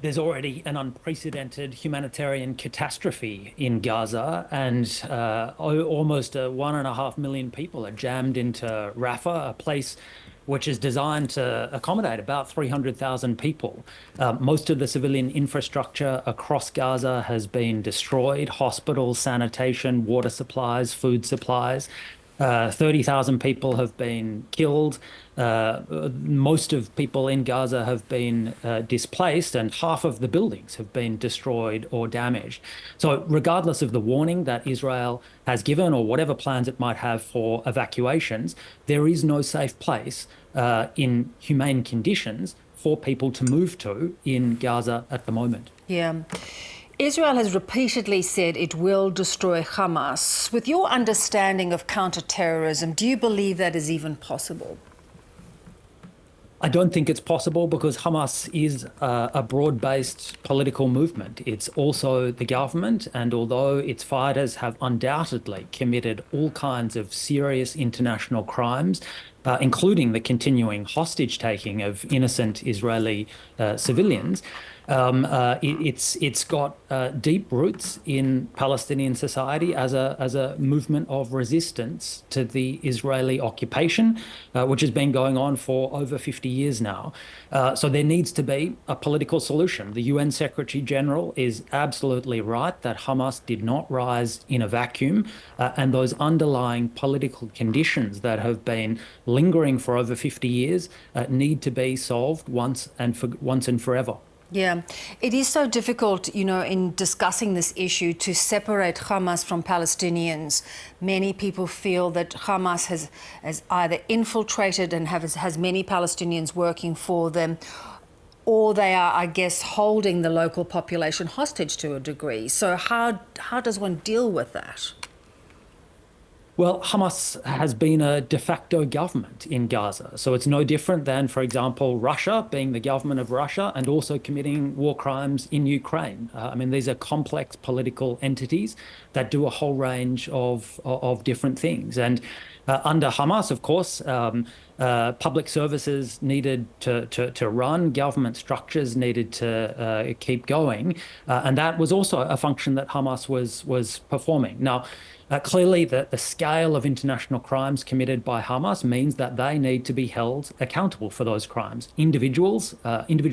there's already an unprecedented humanitarian catastrophe in Gaza, and almost 1.5 million people are jammed into Rafah, a place which is designed to accommodate about 300,000 people. Most of the civilian infrastructure across Gaza has been destroyed: hospitals, sanitation, water supplies, food supplies. 30,000 people have been killed. Most of people in Gaza have been displaced, and half of the buildings have been destroyed or damaged. So, regardless of the warning that Israel has given or whatever plans it might have for evacuations, there is no safe place in humane conditions for people to move to in Gaza at the moment. Yeah. Israel has repeatedly said it will destroy Hamas. With your understanding of counterterrorism, do you believe that is even possible? I don't think it's possible because Hamas is a broad-based political movement. It's also the government, and although its fighters have undoubtedly committed all kinds of serious international crimes, including the continuing hostage-taking of innocent Israeli civilians, it's got deep roots in Palestinian society as a movement of resistance to the Israeli occupation, which has been going on for over 50 years now. So there needs to be a political solution. The UN Secretary General is absolutely right that Hamas did not rise in a vacuum, and those underlying political conditions that have been lingering for over 50 years need to be solved once and forever. Yeah, it is so difficult, in discussing this issue to separate Hamas from Palestinians. Many people feel that Hamas has either infiltrated and has many Palestinians working for them, or they are, I guess, holding the local population hostage to a degree. So how does one deal with that? Well, Hamas has been a de facto government in Gaza. So it's no different than, for example, Russia being the government of Russia and also committing war crimes in Ukraine. These are complex political entities that do a whole range of different things. And under Hamas, of course, public services needed to run, government structures needed to keep going. And that was also a function that Hamas was performing. Now, clearly, the scale of international crimes committed by Hamas means that they need to be held accountable for those crimes. Individual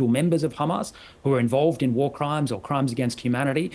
members of Hamas who are involved in war crimes or crimes against humanity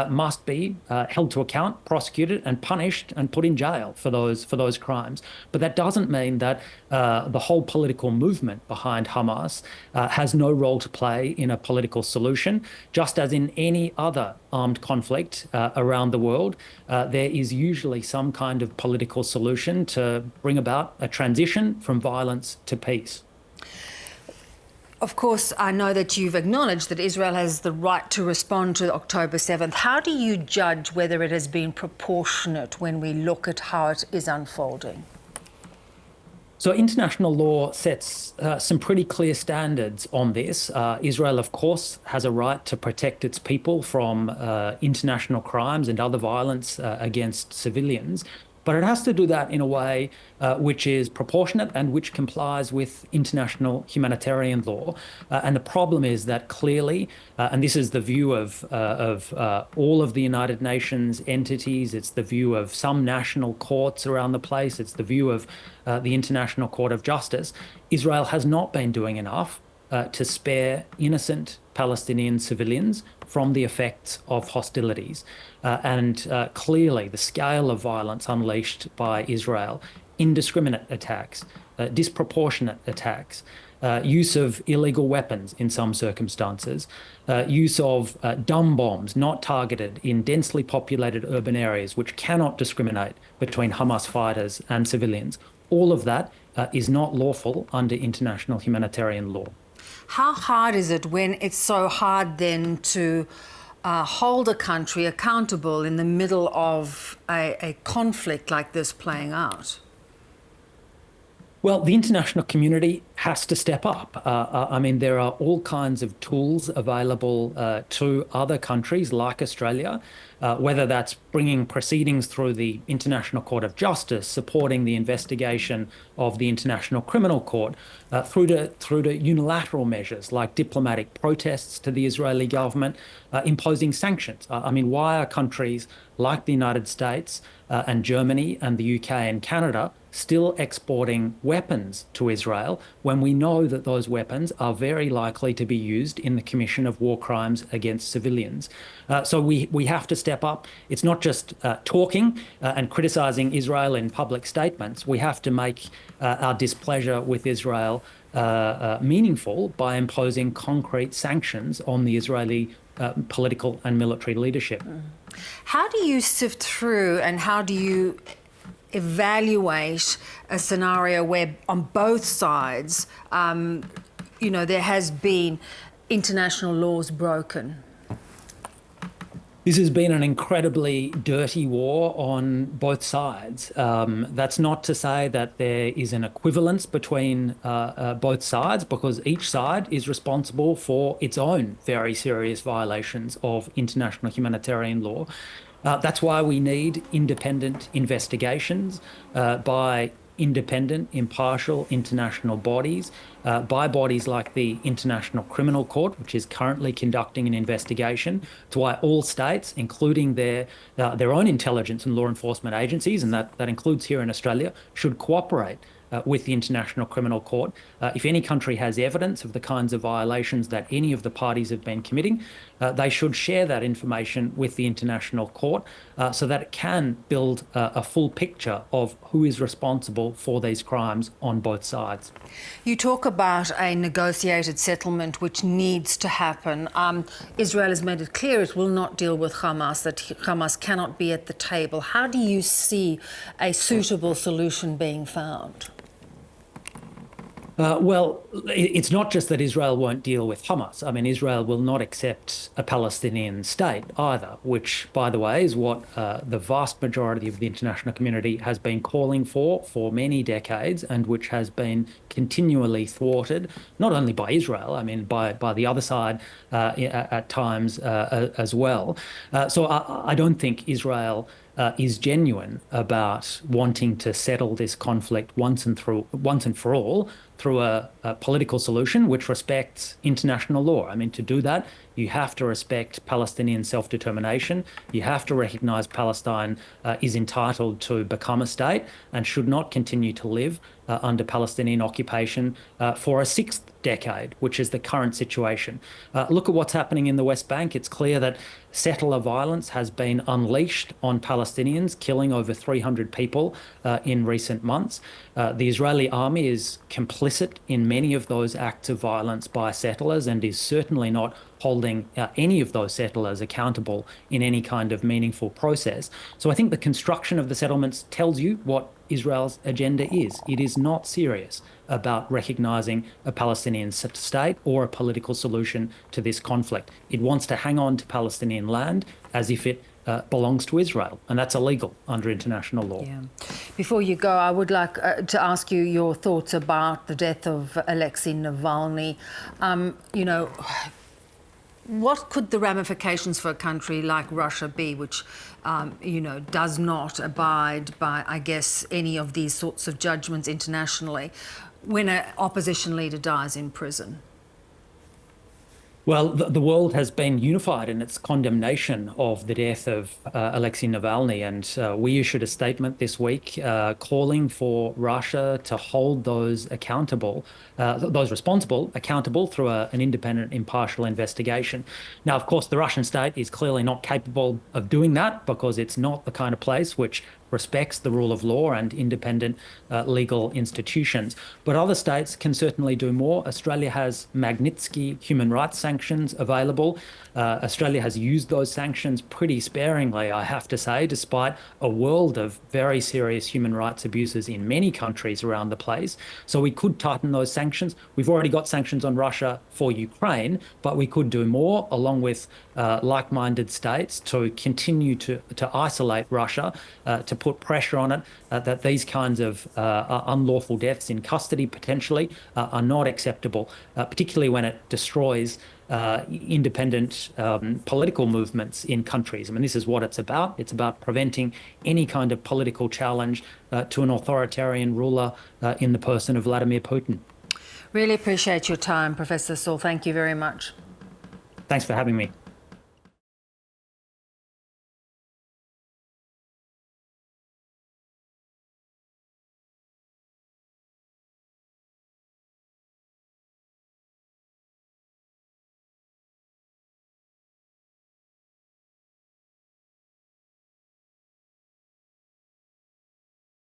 must be held to account, prosecuted, and punished and put in jail for those crimes. But that doesn't mean that the whole political movement behind Hamas has no role to play in a political solution. Just as in any other armed conflict around the world, there is usually some kind of political solution to bring about a transition from violence to peace. Of course, I know that you've acknowledged that Israel has the right to respond to October 7th. How do you judge whether it has been proportionate when we look at how it is unfolding? So international law sets some pretty clear standards on this. Israel, of course, has a right to protect its people from international crimes and other violence against civilians. But it has to do that in a way which is proportionate and which complies with international humanitarian law. And the problem is that clearly, and this is the view of all of the United Nations entities, it's the view of some national courts around the place, it's the view of the International Court of Justice, Israel has not been doing enough to spare innocent Palestinian civilians from the effects of hostilities. And clearly, the scale of violence unleashed by Israel, indiscriminate attacks, disproportionate attacks, use of illegal weapons in some circumstances, use of dumb bombs not targeted in densely populated urban areas which cannot discriminate between Hamas fighters and civilians. All of that is not lawful under international humanitarian law. How hard is it when it's so hard then to hold a country accountable in the middle of a conflict like this playing out? Well, the international community has to step up. I mean, there are all kinds of tools available to other countries like Australia, whether that's bringing proceedings through the International Court of Justice, supporting the investigation of the International Criminal Court, through to unilateral measures like diplomatic protests to the Israeli government, imposing sanctions. I mean, why are countries like the United States and Germany and the UK and Canada still exporting weapons to Israel when we know that those weapons are very likely to be used in the commission of war crimes against civilians? So we have to step up. It's not just talking and criticizing Israel in public statements. We have to make our displeasure with Israel meaningful by imposing concrete sanctions on the Israeli political and military leadership. How do you sift through and how do you evaluate a scenario where on both sides, there has been international laws broken? This has been an incredibly dirty war on both sides. That's not to say that there is an equivalence between both sides, because each side is responsible for its own very serious violations of international humanitarian law. That's why we need independent investigations by independent, impartial international bodies, by bodies like the International Criminal Court, which is currently conducting an investigation. It's why all states, including their own intelligence and law enforcement agencies, and that includes here in Australia, should cooperate with the International Criminal Court. If any country has evidence of the kinds of violations that any of the parties have been committing, they should share that information with the International Court so that it can build a full picture of who is responsible for these crimes on both sides. You talk about a negotiated settlement which needs to happen. Israel has made it clear it will not deal with Hamas, that Hamas cannot be at the table. How do you see a suitable solution being found? Well, it's not just that Israel won't deal with Hamas. I mean, Israel will not accept a Palestinian state either, which, by the way, is what the vast majority of the international community has been calling for many decades, and which has been continually thwarted, not only by Israel, I mean, by the other side at times as well. So I don't think Israel is genuine about wanting to settle this conflict once and for all through a political solution which respects international law. I mean, to do that, you have to respect Palestinian self-determination. You have to recognize Palestine is entitled to become a state and should not continue to live under Palestinian occupation for a sixth decade, which is the current situation. Look at what's happening in the West Bank. It's clear that settler violence has been unleashed on Palestinians, killing over 300 people in recent months. The Israeli army is complicit in many of those acts of violence by settlers and is certainly not holding any of those settlers accountable in any kind of meaningful process. So I think the construction of the settlements tells you what Israel's agenda is. It is not serious about recognizing a Palestinian state or a political solution to this conflict. It wants to hang on to Palestinian land as if it belongs to Israel, and that's illegal under international law. Yeah. Before you go, I would like to ask you your thoughts about the death of Alexei Navalny. What could the ramifications for a country like Russia be, which, does not abide by, I guess, any of these sorts of judgments internationally, when an opposition leader dies in prison? Well, the world has been unified in its condemnation of the death of Alexei Navalny, and we issued a statement this week calling for Russia to hold those responsible accountable through an independent, impartial investigation. Now, of course, the Russian state is clearly not capable of doing that because it's not the kind of place which respects the rule of law and independent legal institutions. But other states can certainly do more. Australia has Magnitsky human rights sanctions available. Australia has used those sanctions pretty sparingly, I have to say, despite a world of very serious human rights abuses in many countries around the place. So we could tighten those sanctions. We've already got sanctions on Russia for Ukraine, but we could do more along with like-minded states to continue to isolate Russia, to put pressure on it that these kinds of unlawful deaths in custody potentially are not acceptable, particularly when it destroys independent political movements in countries. I mean, this is what it's about. It's about preventing any kind of political challenge to an authoritarian ruler in the person of Vladimir Putin. Really appreciate your time, Professor Saul. Thank you very much. Thanks for having me.